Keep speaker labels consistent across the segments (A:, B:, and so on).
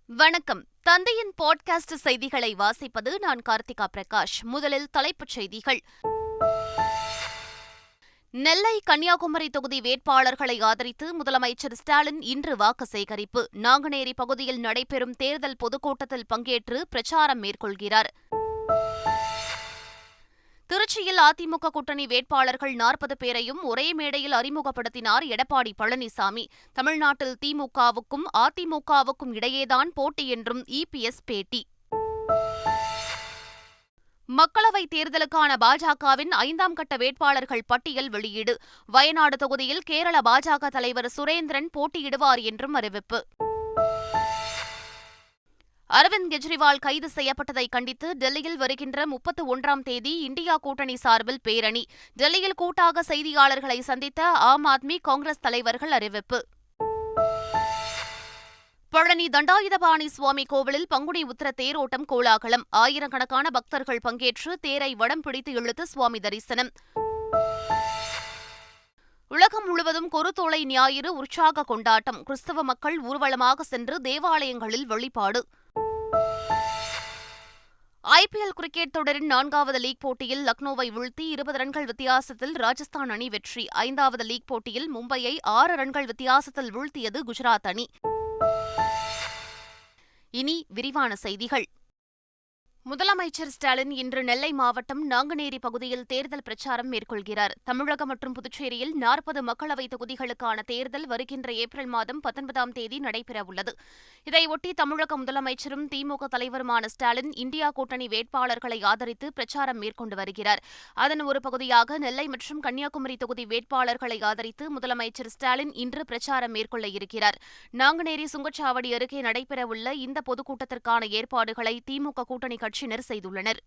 A: வணக்கம். தந்தையின் பாட்காஸ்ட் செய்திகளை வாசிப்பது நான் கார்த்திகா பிரகாஷ். முதலில் தலைப்புச் செய்திகள். நெல்லை, கன்னியாகுமரி தொகுதி வேட்பாளர்களை ஆதரித்து முதலமைச்சர் ஸ்டாலின் இன்று வாக்கு சேகரிப்பு. நாங்குநேரி பகுதியில் நடைபெறும் தேர்தல் பொதுக்கூட்டத்தில் பங்கேற்று பிரச்சாரம் மேற்கொள்கிறார். திருச்சியில் அதிமுக கூட்டணி வேட்பாளர்கள் 40 பேரையும் ஒரே மேடையில் அறிமுகப்படுத்தினார் எடப்பாடி பழனிசாமி. தமிழ்நாட்டில் திமுகவுக்கும் அதிமுகவுக்கும் இடையேதான் போட்டி என்றும் இபிஎஸ் பேட்டி. மக்களவைத் தேர்தலுக்கான பாஜகவின் 5ஆம் கட்ட வேட்பாளர்கள் பட்டியல் வெளியீடு. வயநாடு தொகுதியில் கேரள பாஜக தலைவர் சுரேந்திரன் போட்டியிடுவார் என்றும் அறிவிப்பு. அரவிந்த் கெஜ்ரிவால் கைது செய்யப்பட்டதை கண்டித்து டெல்லியில் வருகின்ற 31ஆம் தேதி இந்தியா கூட்டணி சார்பில் பேரணி. டெல்லியில் கூட்டாக செய்தியாளர்களை சந்தித்த ஆம் ஆத்மி, காங்கிரஸ் தலைவர்கள் அறிவிப்பு. பழனி தண்டாயுதபாணி சுவாமி கோவிலில் பங்குனி உத்திர தேரோட்டம் கோலாகலம். ஆயிரக்கணக்கான பக்தர்கள் பங்கேற்று தேரை வடம் பிடித்து இழுத்து சுவாமி தரிசனம். உலகம் முழுவதும் குருத்தோலை ஞாயிறு உற்சாக கொண்டாட்டம். கிறிஸ்தவ மக்கள் ஊர்வலமாக சென்று தேவாலயங்களில் வழிபாடு. ஐபிஎல் கிரிக்கெட் தொடரின் 4வது லீக் போட்டியில் லக்னோவை வீழ்த்தி 20 ரன்கள் வித்தியாசத்தில் ராஜஸ்தான் அணி வெற்றி. 5வது லீக் போட்டியில் மும்பையை 6 ரன்கள் வித்தியாசத்தில் வீழ்த்தியது குஜராத் அணி. இனி விரிவான செய்திகள். முதலமைச்சர் ஸ்டாலின் இன்று நெல்லை மாவட்டம் நாங்குநேரி பகுதியில் தேர்தல் பிரச்சாரம் மேற்கொள்கிறார். தமிழகம் மற்றும் புதுச்சேரியில் 40 மக்களவைத் தொகுதிகளுக்கான தேர்தல் வருகின்ற ஏப்ரல் மாதம் 19ஆம் தேதி நடைபெறவுள்ளது. இதையொட்டி தமிழக முதலமைச்சரும் திமுக தலைவருமான ஸ்டாலின் இந்தியா கூட்டணி வேட்பாளர்களை ஆதரித்து பிரச்சாரம் மேற்கொண்டு வருகிறார். அதன் ஒரு பகுதியாக நெல்லை மற்றும் கன்னியாகுமரி தொகுதி வேட்பாளர்களை ஆதரித்து முதலமைச்சர் ஸ்டாலின் இன்று பிரச்சாரம் மேற்கொள்ள இருக்கிறார். நாங்குநேரி சுங்கச்சாவடி அருகே நடைபெறவுள்ள இந்த பொதுக்கூட்டத்திற்கான ஏற்பாடுகளை திமுக கூட்டணி கட்சியினர் செய்துள்ளனர்.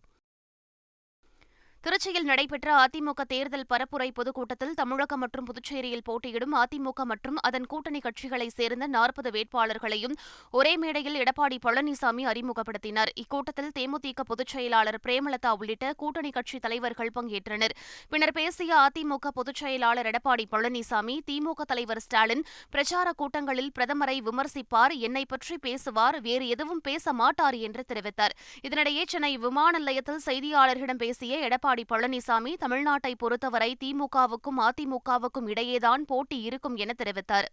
A: திருச்சியில் நடைபெற்ற அதிமுக தேர்தல் பரப்புரை பொதுக்கூட்டத்தில் தமிழகம் மற்றும் புதுச்சேரியில் போட்டியிடும் அதிமுக மற்றும் அதன் கூட்டணி கட்சிகளைச் சேர்ந்த 40 வேட்பாளர்களையும் ஒரே மேடையில் எடப்பாடி பழனிசாமி அறிமுகப்படுத்தினார். இக்கூட்டத்தில் தேமுதிக பொதுச் செயலாளர் பிரேமலதா உள்ளிட்ட கூட்டணி கட்சித் தலைவர்கள் பங்கேற்றனர். பின்னர் பேசிய அதிமுக பொதுச் செயலாளர் எடப்பாடி பழனிசாமி, திமுக தலைவர் ஸ்டாலின் பிரச்சார கூட்டங்களில் பிரதமரை விமர்சிப்பார், என்னை பற்றி பேசுவார், வேறு எதுவும் பேச மாட்டார் என்று தெரிவித்தார். இதனிடையே சென்னை விமான நிலையத்தில் செய்தியாளர்களிடம் பேசிய எடப்பாடி பழனிசாமி, தமிழ்நாட்டை பொறுத்தவரை திமுகவுக்கும் அதிமுகவுக்கும் இடையேதான் போட்டி இருக்கும் என தெரிவித்தார்.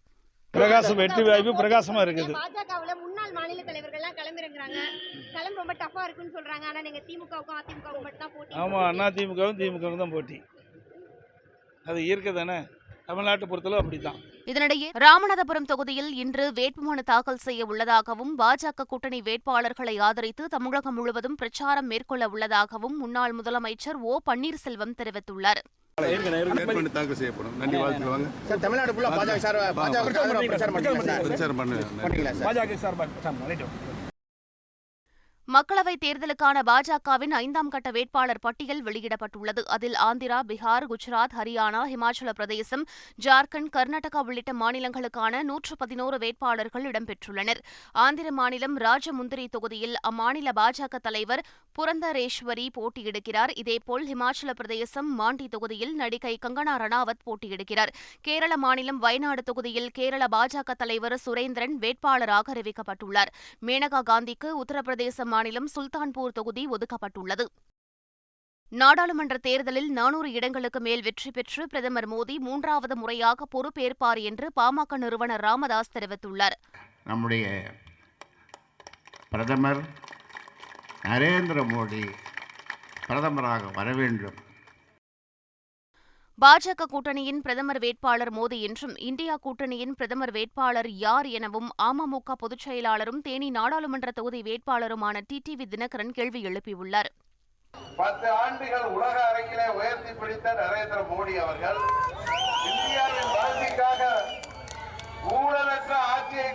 B: பிரகாசம் வெற்றி வாய்ப்பு பிரகாசமா இருக்குது.
C: பாஜகவுல முன்னாள் மாநில தலைவர்கள் எல்லாம் கிளம்பிறாங்க. களம் ரொம்ப டஃபா இருக்குன்னு சொல்றாங்க. ஆனா நீங்க திமுகவுக்கும் அதிமுகவுக்கும் மட்டும் தான் போட்டி.
B: ஆமா, அண்ணா திமுகவும் திமுகவும் தான் போட்டி. அது இயற்கை தானே, தமிழ்நாட்டை பொறுத்தளவு அப்படித்தான்.
A: இதனிடையே ராமநாதபுரம் தொகுதியில் இன்று வேட்புமனு தாக்கல் செய்ய உள்ளதாகவும் பாஜக கூட்டணி வேட்பாளர்களை ஆதரித்து தமிழகம் முழுவதும் பிரச்சாரம் மேற்கொள்ள உள்ளதாகவும் முன்னாள் முதலமைச்சர் ஓ பன்னீர்செல்வம் தெரிவித்துள்ளார்.
D: தாக்கல் செய்யப்படும். நன்றி, வாழ்த்துக்கள்.
A: மக்களவைத் தேர்தலுக்கான பாஜகவின் 5ஆம் கட்ட வேட்பாளர் பட்டியல் வெளியிடப்பட்டுள்ளது. அதில் ஆந்திரா, பீகார், குஜராத், ஹரியானா, ஹிமாச்சல பிரதேசம், ஜார்க்கண்ட், கர்நாடகா உள்ளிட்ட மாநிலங்களுக்கான 111 வேட்பாளர்கள் இடம்பெற்றுள்ளனர். ஆந்திர மாநிலம் ராஜமுந்திரி தொகுதியில் அம்மாநில பாஜக தலைவர் புரந்தரேஸ்வரி போட்டியிடுகிறார். இதேபோல் ஹிமாச்சல பிரதேசம் மாண்டி தொகுதியில் நடிகை கங்கனா ரணாவத் போட்டியிடுகிறார். கேரள மாநிலம் வயநாடு தொகுதியில் கேரள பாஜக தலைவர் சுரேந்திரன் வேட்பாளராக அறிவிக்கப்பட்டுள்ளார். மேனகா காந்திக்கு உத்தரப்பிரதேச மாநிலம் சுல்தான்பூர் தொகுதி ஒதுக்கப்பட்டுள்ளது. நாடாளுமன்ற தேர்தலில் 400 இடங்களுக்கு மேல் வெற்றி பெற்று பிரதமர் மோடி 3வது முறையாக பொறுப்பேற்பார் என்று பாமக நிறுவனர் ராமதாஸ் தெரிவித்துள்ளார்.
E: நம்முடைய பிரதமர் நரேந்திர மோடி பிரதமராக வர வேண்டும்.
A: பாஜக கூட்டணியின் பிரதமர் வேட்பாளர் மோடி என்றும் இந்தியா கூட்டணியின் பிரதமர் வேட்பாளர் யார் எனவும் அமமுக பொதுச் செயலாளரும் தேனி நாடாளுமன்ற தொகுதி வேட்பாளருமான டிடிவி தினகரன் கேள்வி எழுப்பியுள்ளார்.
F: 10 ஆண்டுகள் உலக அரங்கிலே உயர்த்தி பிடித்த நரேந்திர மோடி அவர்கள் இந்தியாவின் வளர்ச்சிக்காக ஊழலற்ற ஆட்சியை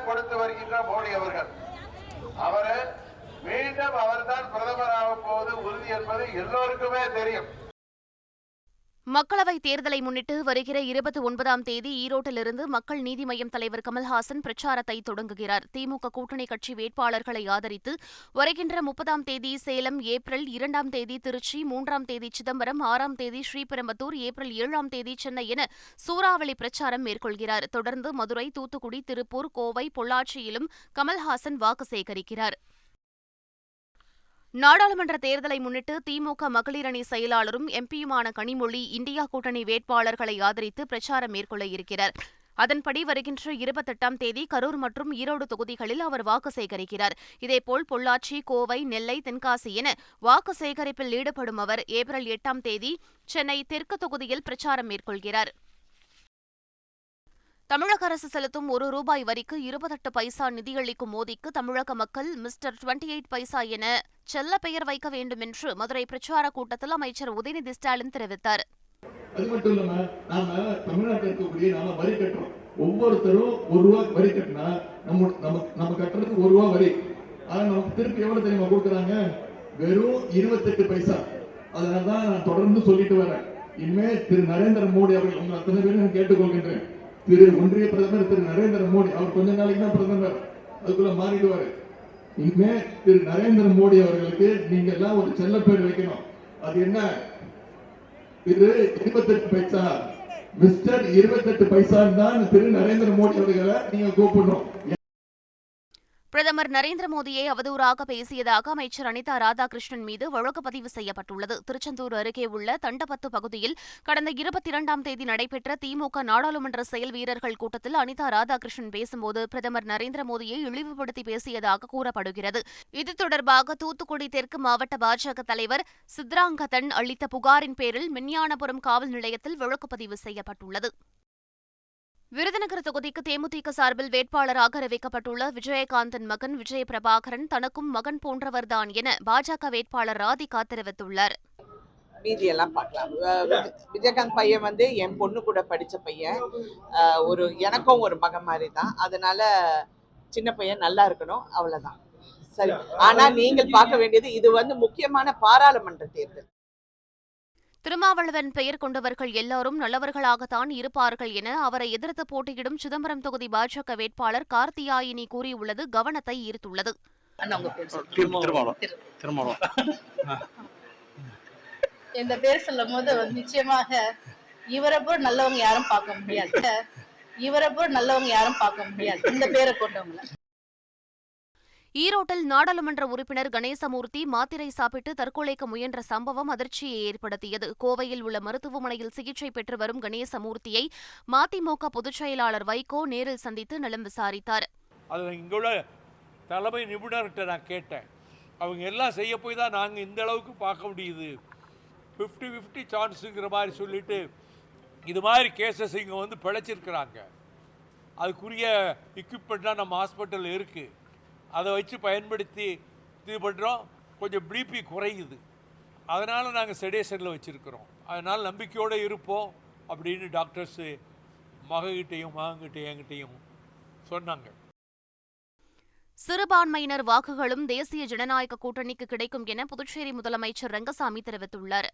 F: கொடுத்து வருகின்ற மோடி அவர்கள் மீண்டும் அவர்தான் பிரதமராக போவது உறுதி என்பது எல்லோருக்குமே தெரியும்.
A: மக்களவைத் தேர்தலை முன்னிட்டு வருகிற 29ஆம் தேதி ஈரோட்டிலிருந்து மக்கள் நீதி மய்யம் தலைவர் கமல்ஹாசன் பிரச்சாரத்தை தொடங்குகிறார். திமுக கூட்டணி கட்சி வேட்பாளர்களை ஆதரித்து வருகின்ற 30ஆம் தேதி சேலம், ஏப்ரல் 2ஆம் தேதி திருச்சி, 3ஆம் தேதி சிதம்பரம், 6ஆம் தேதி ஸ்ரீபெரும்புதூர், ஏப்ரல் 7ஆம் தேதி சென்னை என சூறாவளி பிரச்சாரம் மேற்கொள்கிறார். தொடர்ந்து மதுரை, தூத்துக்குடி, திருப்பூர், கோவை, பொள்ளாச்சியிலும் கமல்ஹாசன் வாக்கு சேகரிக்கிறார். நாடாளுமன்ற தேர்தலை முன்னிட்டு திமுக மகளிர் அணி செயலாளரும் எம்பியுமான கனிமொழி இந்தியா கூட்டணி வேட்பாளர்களை ஆதரித்து பிரச்சாரம் மேற்கொள்ள இருக்கிறார். அதன்படி வருகின்ற 28ஆம் தேதி கரூர் மற்றும் ஈரோடு தொகுதிகளில் அவர் வாக்கு சேகரிக்கிறார். இதேபோல் பொள்ளாச்சி, கோவை, நெல்லை, தென்காசி என வாக்கு சேகரிப்பில் ஈடுபடும் அவர் ஏப்ரல் 8ஆம் தேதி சென்னை தெற்கு தொகுதியில் பிரச்சாரம் மேற்கொள்கிறார். தமிழக அரசு செலுத்தும் ₹1 வரிக்கு 28 பைசா நிதியளிக்கும் மோடிக்கு தமிழக மக்கள் மிஸ்டர் 28 பைசா என செல்ல பெயர் வைக்க வேண்டும் என்று மதுரை பிரச்சார கூட்டத்தில் அமைச்சர் உதயநிதி ஸ்டாலின் தெரிவித்தார்.
G: அது மட்டும் இல்லாம நாம தமிழ்நாட்டில் இருக்கக்கூடிய நாம வரி கட்டுறோம். ஒவ்வொருத்தரும் ₹1 வரி கட்டினா நம்ம கட்டுறதுக்கு ₹1 வரி. ஆனா நமக்கு திருப்பி எவ்வளவு தெரியுமா கொடுக்குறாங்க? வெறும் 28 பைசா. அதனாலதான் நான் தொடர்ந்து சொல்லிட்டு வரேன். இனிமே திரு நரேந்திர மோடி அவர்கள் உங்க அத்தனை பேரும் கேட்டுக்கொள்கின்றேன். திரு ஒன்றிய பிரதமர் திரு நரேந்திர மோடி அவர் கொஞ்ச நாளைக்கு தான் பிரதமர், அதுக்குள்ள மாறிடுவாரு. இனிமே திரு நரேந்திர மோடி அவர்களுக்கு நீங்க எல்லாம் ஒரு செல்ல பேர் வைக்கணும். அது என்ன? திரு 28 பைசா, மிஸ்டர் 28 பைசா தான் திரு நரேந்திர மோடி அவர்களை நீங்க கூப்பிடணும்.
A: பிரதமர் நரேந்திர மோடியை அவதூறாக பேசியதாக அமைச்சர் அனிதா ராதாகிருஷ்ணன் மீது வழக்கு பதிவு செய்யப்பட்டுள்ளது. திருச்செந்தூர் அருகே உள்ள தண்டபத்து பகுதியில் கடந்த 22ஆம் தேதி நடைபெற்ற திமுக நாடாளுமன்ற செயல் வீரர்கள் கூட்டத்தில் அனிதா ராதாகிருஷ்ணன் பேசும்போது பிரதமர் நரேந்திர மோடியை இழிவுபடுத்தி பேசியதாக கூறப்படுகிறது. இது தொடர்பாக தூத்துக்குடி தெற்கு மாவட்ட பாஜக தலைவர் சித்ராங்கதன் அளித்த புகாரின் பேரில் மின்யானபுரம் காவல் நிலையத்தில் வழக்கு பதிவு செய்யப்பட்டுள்ளது. விருதுநகர் தொகுதிக்கு தேமுதிக சார்பில் வேட்பாளராக அறிவிக்கப்பட்டுள்ள விஜயகாந்தின் மகன் விஜய பிரபாகரன் தனக்கும் மகன் போன்றவர்தான் என பாஜக வேட்பாளர் ராதிகா தெரிவித்துள்ளார்.
H: மீதியெல்லாம் பார்க்கலாம். விஜயகாந்த் பையன் என் பொண்ணு கூட படித்த பையன், எனக்கும் ஒரு மகன் மாதிரி தான். அதனால சின்ன பையன் நல்லா இருக்கணும், அவ்வளவுதான். சரி, ஆனா நீங்கள் பார்க்க வேண்டியது இது முக்கியமான பாராளுமன்ற தேர்தல்.
A: திருமாவளவன் பெயர் கொண்டவர்கள் எல்லாரும் நல்லவர்களாகத்தான் இருப்பார்கள் என அவரை எதிர்த்து போட்டியிடும் சிதம்பரம் தொகுதி பாஜக வேட்பாளர் கார்த்தியாயினி கூறியுள்ளது கவனத்தை ஈர்த்துள்ளது.
I: இந்த பேர் சொல்லும் போது நிச்சயமாக இவரை போல் நல்லவங்க யாரும் பார்க்க முடியாது, இந்த பேரை கொண்டவங்க.
A: ஈரோட்டில் நாடாளுமன்ற உறுப்பினர் கணேசமூர்த்தி மாத்திரை சாப்பிட்டு தற்கொலைக்கு முயன்ற சம்பவம் அதிர்ச்சியை ஏற்படுத்தியது. கோவையில் உள்ள மருத்துவமனையில் சிகிச்சை பெற்று வரும் கணேசமூர்த்தியை மதிமுக பொதுச் செயலாளர் வைகோ நேரில் சந்தித்து நலம் விசாரித்தார்.
J: அதில் இங்குள்ள தலைமை நிபுணர்கிட்ட நான் கேட்டேன், அவங்க எல்லாம் செய்ய போய் தான் நாங்கள் இந்த அளவுக்கு பார்க்க முடியுது, 50-50 சான்ஸுங்கிற மாதிரி சொல்லிட்டு இது மாதிரி கேசஸ் இங்கே பிழைச்சிருக்கிறாங்க. அதுக்குரிய எக்யூப்மெண்ட்லாம் நம்ம ஹாஸ்பிட்டலில் இருக்குது, அதை வச்சு பயன்படுத்தி இது பண்ணுறோம். கொஞ்சம் பிபி குறையுது, அதனால் நாங்கள் செடேஷனில் வச்சுருக்கிறோம். அதனால் நம்பிக்கையோடு இருப்போம் அப்படின்னு டாக்டர்ஸு மகன்கிட்டையும் என்கிட்டையும் சொன்னாங்க.
A: சிறுபான்மையினர் வாக்குகளும் தேசிய ஜனநாயக கூட்டணிக்கு கிடைக்கும் என புதுச்சேரி முதலமைச்சர் ரங்கசாமி தெரிவித்துள்ளார்.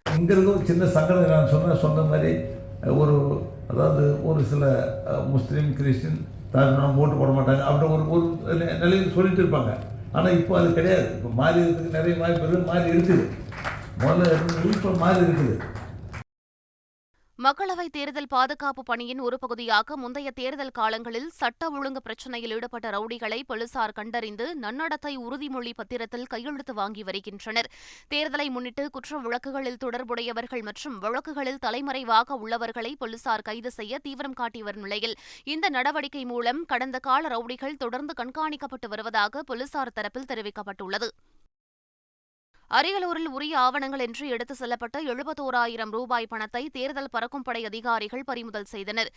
K: இங்கிருந்து ஒரு சின்ன சங்கடம் நான் சொன்ன மாதிரி ஒரு சில முஸ்லீம், கிறிஸ்டின் ஓட்டு போட மாட்டாங்க அப்படி ஒரு நிலையில் சொல்லிட்டு இருப்பாங்க. ஆனால் இப்போ அது கிடையாது. இப்போ மாறி இருக்கிறதுக்கு நிறைய மாறி இருக்குது. முதல்ல இப்போ மாறி இருக்குது.
A: மக்களவைத் தேர்தல் பாதுகாப்பு பணியின் ஒரு பகுதியாக முந்தைய தேர்தல் காலங்களில் சட்ட ஒழுங்கு பிரச்சினையில் ஈடுபட்ட ரவுடிகளை போலீசார் கண்டறிந்து நன்னடத்தை உறுதிமொழி பத்திரத்தில் கையெழுத்து வாங்கி வருகின்றனர். தேர்தலை முன்னிட்டு குற்ற வழக்குகளில் தொடர்புடையவர்கள் மற்றும் வழக்குகளில் தலைமறைவாக உள்ளவர்களை போலீசார் கைது செய்ய தீவிரம் காட்டி வரும் நிலையில் இந்த நடவடிக்கை மூலம் கடந்த கால ரவுடிகள் தொடர்ந்து கண்காணிக்கப்பட்டு வருவதாக போலீசார் தரப்பில் தெரிவிக்கப்பட்டுள்ளது. அரியலூரில் உரிய ஆவணங்கள் என்று எடுத்துச் செல்லப்பட்ட ₹71,000 பணத்தை தேர்தல் பறக்கும் படை அதிகாரிகள் பறிமுதல் செய்தனர்.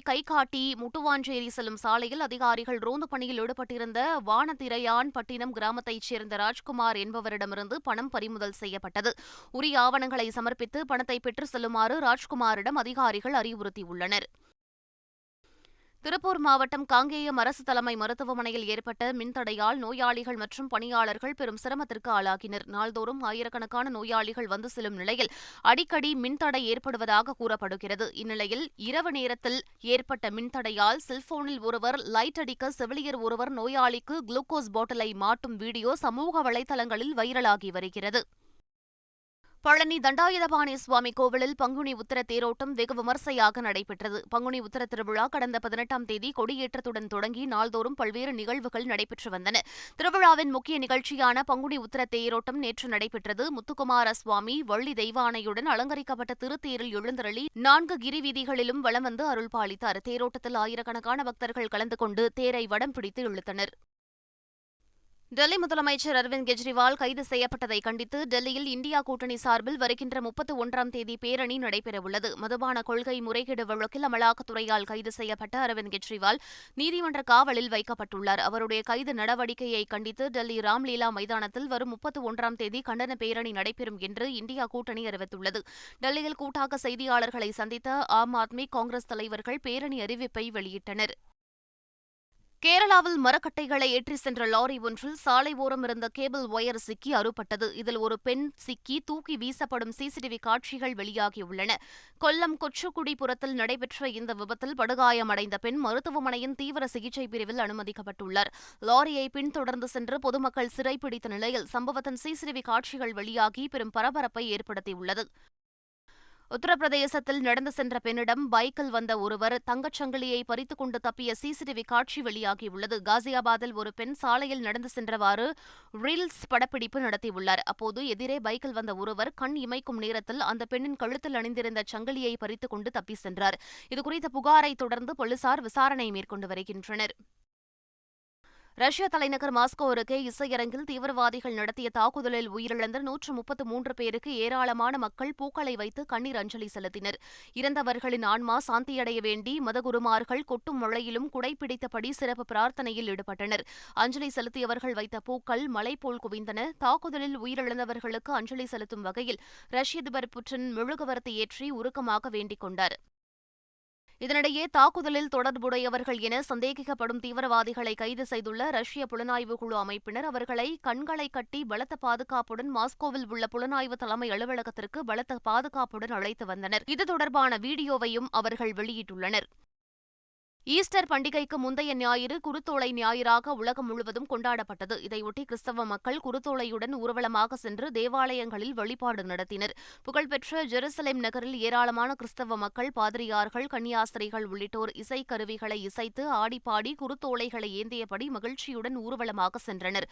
A: கைகாட்டி முட்டுவாஞ்சேரி செல்லும் சாலையில் அதிகாரிகள் ரோந்து பணியில் ஈடுபட்டிருந்த வானதிரையான் பட்டினம் கிராமத்தைச் சேர்ந்த ராஜ்குமார் என்பவரிடமிருந்து பணம் பறிமுதல் செய்யப்பட்டது. உரிய ஆவணங்களை சமர்ப்பித்து பணத்தை பெற்றுச் செல்லுமாறு ராஜ்குமாரிடம் அதிகாரிகள் அறிவுறுத்தியுள்ளனர். திருப்பூர் மாவட்டம் காங்கேயம் அரசு தலைமை மருத்துவமனையில் ஏற்பட்ட மின்தடையால் நோயாளிகள் மற்றும் பணியாளர்கள் பெரும் சிரமத்திற்கு ஆளாகினர். நாள்தோறும் ஆயிரக்கணக்கான நோயாளிகள் வந்து செல்லும் நிலையில் அடிக்கடி மின்தடை ஏற்படுவதாக கூறப்படுகிறது. இந்நிலையில் இரவு நேரத்தில் ஏற்பட்ட மின்தடையால் செல்போனில் ஒருவர் லைட் அடிக்க செவிலியர் ஒருவர் நோயாளிக்கு குளுக்கோஸ் பாட்டிலை மாட்டும் வீடியோ சமூக வலைதளங்களில் வைரலாகி வருகிறது. பழனி தண்டாயுதபாணி சுவாமி கோவிலில் பங்குனி உத்திர தேரோட்டம் வெகு விமர்சையாக நடைபெற்றது. பங்குனி உத்திர திருவிழா கடந்த 18ஆம் தேதி கொடியேற்றத்துடன் தொடங்கி நாள்தோறும் பல்வேறு நிகழ்வுகள் நடைபெற்று வந்தன. திருவிழாவின் முக்கிய நிகழ்ச்சியான பங்குனி உத்திர தேரோட்டம் நேற்று நடைபெற்றது. முத்துக்குமார சுவாமி வள்ளி தெய்வானையுடன் அலங்கரிக்கப்பட்ட திருத்தேரில் எழுந்தருளி 4 கிரி வீதிகளிலும் வலம் வந்து அருள் பாலித்தார். தேரோட்டத்தில் ஆயிரக்கணக்கான பக்தர்கள் கலந்து கொண்டு தேரை வடம் பிடித்து இழுத்தனர். டெல்லி முதலமைச்சர் அரவிந்த் கெஜ்ரிவால் கைது செய்யப்பட்டதை கண்டித்து டெல்லியில் இந்தியா கூட்டணி சார்பில் வருகின்ற 31ஆம் தேதி பேரணி நடைபெறவுள்ளது. மதுபான கொள்கை முறைகேடு வழக்கில் அமலாக்கத்துறையால் கைது செய்யப்பட்ட அரவிந்த் கெஜ்ரிவால் நீதிமன்ற காவலில் வைக்கப்பட்டுள்ளார். அவருடைய கைது நடவடிக்கையை கண்டித்து டெல்லி ராம்லீலா மைதானத்தில் வரும் 31ஆம் தேதி கண்டன பேரணி நடைபெறும் என்று இந்தியா கூட்டணி அறிவித்துள்ளது. டெல்லியில் கூட்டாக செய்தியாளர்களை சந்தித்த ஆம் ஆத்மி, காங்கிரஸ் தலைவர்கள் பேரணி அறிவிப்பை வெளியிட்டனர். கேரளாவில் மரக்கட்டைகளை ஏற்றி சென்ற லாரி ஒன்றில் சாலை ஓரம் இருந்த கேபிள் ஒயர் சிக்கி அறுபட்டது. இதில் ஒரு பெண் சிக்கி தூக்கி வீசப்படும் சிசிடிவி காட்சிகள் வெளியாகியுள்ளன. கொல்லம் கொச்சுக்குடிபுரத்தில் நடைபெற்ற இந்த விபத்தில் படுகாயமடைந்த பெண் மருத்துவமனையின் தீவிர சிகிச்சை பிரிவில் அனுமதிக்கப்பட்டுள்ளார். லாரியை பின்தொடர்ந்து சென்று பொதுமக்கள் சிறைப்பிடித்த நிலையில் சம்பவத்தின் சிசிடிவி காட்சிகள் வெளியாகி பெரும் பரபரப்பை ஏற்படுத்தியுள்ளது. உத்தரப்பிரதேசத்தில் நடந்து சென்ற பெண்ணிடம் பைக்கில் வந்த ஒருவர் தங்கச்சங்கிலியை பறித்துக் கொண்டு தப்பிய சிசிடிவி காட்சி வெளியாகியுள்ளது. காசியாபாத்தில் ஒரு பெண் சாலையில் நடந்து சென்றவாறு ரீல்ஸ் படப்பிடிப்பு நடத்தியுள்ளார். அப்போது எதிரே பைக்கில் வந்த ஒருவர் கண் இமைக்கும் நேரத்தில் அந்த பெண்ணின் கழுத்தில் அணிந்திருந்த சங்கிலியை பறித்துக் கொண்டு தப்பி சென்றார். இதுகுறித்த புகாரை தொடர்ந்து போலீசார் விசாரணை மேற்கொண்டு வருகின்றனர். ரஷ்ய தலைநகர் மாஸ்கோ அருகே இசையரங்கில் தீவிரவாதிகள் நடத்திய தாக்குதலில் உயிரிழந்த 133 பேருக்கு ஏராளமான மக்கள் பூக்களை வைத்து கண்ணீர் அஞ்சலி செலுத்தினர். இறந்தவர்களின் ஆன்மா சாந்தியடைய வேண்டி மதகுருமார்கள் கொட்டும் மழையிலும் குடைபிடித்தபடி சிறப்பு பிரார்த்தனையில் ஈடுபட்டனர். அஞ்சலி செலுத்தியவர்கள் வைத்த பூக்கள் மலை போல் குவிந்தன. தாக்குதலில் உயிரிழந்தவர்களுக்கு அஞ்சலி செலுத்தும் வகையில் ரஷ்ய அதிபர் புட்டின் மெழுகுவர்த்தி ஏற்றி உருக்கமாக வேண்டிக் கொண்டார். இதனிடையே தாக்குதலில் தொடர்புடையவர்கள் என சந்தேகிக்கப்படும் தீவிரவாதிகளை கைது செய்துள்ள ரஷ்ய புலனாய்வு குழு அமைப்பினர் அவர்களை கண்களை கட்டி பலத்த பாதுகாப்புடன் மாஸ்கோவில் உள்ள புலனாய்வு தலைமை அலுவலகத்திற்கு பலத்த பாதுகாப்புடன் அழைத்து வந்தனர். இது தொடர்பான வீடியோவையும் அவர்கள் வெளியிட்டுள்ளனர். ஈஸ்டர் பண்டிகைக்கு முந்தைய ஞாயிறு குருத்தோலை ஞாயிறாக உலகம் முழுவதும் கொண்டாடப்பட்டது. இதையொட்டி கிறிஸ்தவ மக்கள் குருத்தோலையுடன் ஊர்வலமாக சென்று தேவாலயங்களில் வழிபாடு நடத்தினர். புகழ்பெற்ற ஜெருசலேம் நகரில் ஏராளமான கிறிஸ்தவ மக்கள், பாதிரியார்கள், கன்னியாஸ்திரிகள் உள்ளிட்டோர் இசைக்கருவிகளை இசைத்து ஆடிப்பாடி குருத்தோலைகளை ஏந்தியபடி மகிழ்ச்சியுடன் ஊர்வலமாக சென்றனர்.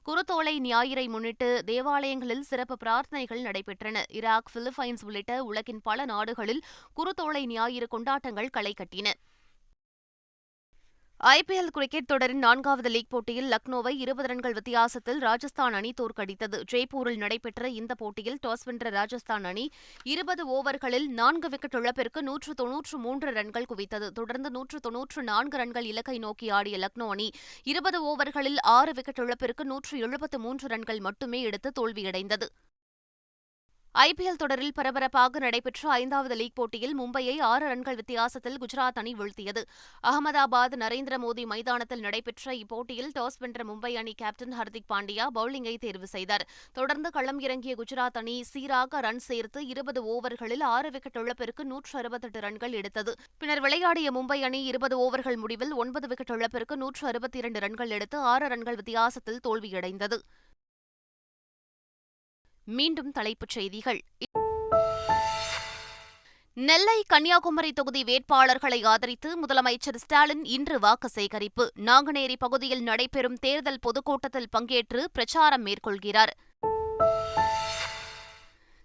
A: குருத்தோலை ஞாயிறை முன்னிட்டு தேவாலயங்களில் சிறப்பு பிரார்த்தனைகள் நடைபெற்றன. ஈராக், பிலிப்பைன்ஸ் உள்ளிட்ட உலகின் பல நாடுகளில் குருத்தோலை ஞாயிறு கொண்டாட்டங்கள் களை கட்டின. IPL கிரிக்கெட் தொடரின் 4வது லீக் போட்டியில் லக்னோவை 20 ரன்கள் வித்தியாசத்தில் ராஜஸ்தான் அணி தோற்கடித்தது. ஜெய்ப்பூரில் நடைபெற்ற இந்த போட்டியில் டாஸ் வென்ற ராஜஸ்தான் அணி 20 ஓவர்களில் 4 விக்கெட் இழப்பிற்கு 193 ரன்கள் குவித்தது. தொடர்ந்து 194 ரன்கள் இலக்கை நோக்கி ஆடிய லக்னோ அணி 20 ஓவர்களில் 6 விக்கெட் இழப்பிற்கு 173 ரன்கள் மட்டுமே எடுத்து தோல்வியடைந்தது. IPL தொடரில் பரபரப்பாக நடைபெற்ற 5வது லீக் போட்டியில் மும்பையை 6 ரன்கள் வித்தியாசத்தில் குஜராத் அணி வீழ்த்தியது. அகமதாபாத் நரேந்திர மோடி மைதானத்தில் நடைபெற்ற இப்போட்டியில் டாஸ் வென்ற மும்பை அணி கேப்டன் ஹர்திக் பாண்டியா பவுலிங்கை தேர்வு செய்தார். தொடர்ந்து களம் இறங்கிய குஜராத் அணி சீராக ரன் சேர்த்து 20 ஓவர்களில் 6 விக்கெட் இழப்பிற்கு 168 ரன்கள் எடுத்தது. பின்னர் விளையாடிய மும்பை அணி 20 ஓவர்கள் முடிவில் 9 விக்கெட் இழப்பிற்கு 162 ரன்கள் எடுத்து 6 ரன்கள் வித்தியாசத்தில் தோல்வியடைந்தது. மீண்டும் தலைப்புச் செய்திகள். நெல்லை, கன்னியாகுமரி தொகுதி வேட்பாளர்களை ஆதரித்து முதலமைச்சர் ஸ்டாலின் இன்று வாக்கு சேகரிப்பு. நாங்குநேரி பகுதியில் நடைபெறும் தேர்தல் பொதுக்கூட்டத்தில் பங்கேற்று பிரச்சாரம் மேற்கொள்கிறார்.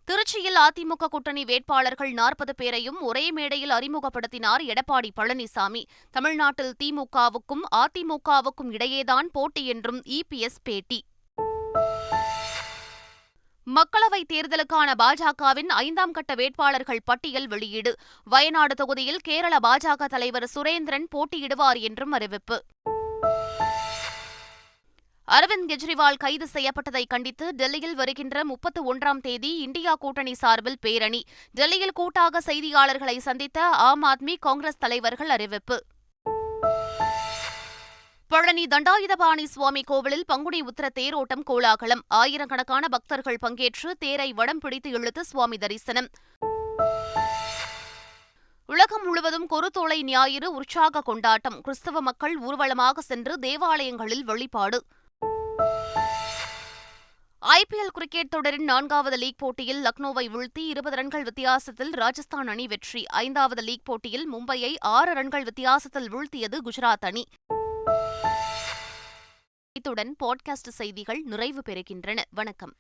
A: திருச்சியில் அதிமுக கூட்டணி வேட்பாளர்கள் 40 பேரையும் ஒரே மேடையில் அறிமுகப்படுத்தினார் எடப்பாடி பழனிசாமி. தமிழ்நாட்டில் திமுகவுக்கும் அதிமுகவுக்கும் இடையேதான் போட்டி என்றும் EPS பேட்டி. மக்களவைத் தேர்தலுக்கான பாஜகவின் 5ஆம் கட்ட வேட்பாளர்கள் பட்டியல் வெளியீடு. வயநாடு தொகுதியில் கேரள பாஜக தலைவர் சுரேந்திரன் போட்டியிடுவார் என்றும் அறிவிப்பு. அரவிந்த் கெஜ்ரிவால் கைது செய்யப்பட்டதை கண்டித்து டெல்லியில் வருகின்ற 31ஆம் தேதி இந்தியா கூட்டணி சார்பில் பேரணி. டெல்லியில் கூட்டாக செய்தியாளர்களை சந்தித்த ஆம் ஆத்மி, காங்கிரஸ் தலைவர்கள் அறிவிப்பு. பழனி தண்டாயுதபாணி சுவாமி கோவிலில் பங்குனி உத்திர தேரோட்டம் கோலாகலம். ஆயிரக்கணக்கான பக்தர்கள் பங்கேற்று தேரை வடம் பிடித்து இழுத்து சுவாமி தரிசனம். உலகம் முழுவதும் குருத்தோலை ஞாயிறு உற்சாக கொண்டாட்டம். கிறிஸ்தவ மக்கள் ஊர்வலமாக சென்று தேவாலயங்களில் வழிபாடு. IPL கிரிக்கெட் தொடரின் 4வது லீக் போட்டியில் லக்னோவை வீழ்த்தி 20 ரன்கள் வித்தியாசத்தில் ராஜஸ்தான் அணி வெற்றி. 5வது லீக் போட்டியில் மும்பையை 6 ரன்கள் வித்தியாசத்தில் வீழ்த்தியது குஜராத் அணி. இத்துடன் பாட்காஸ்ட் செய்திகள் நிறைவு பெறுகின்றன. வணக்கம்.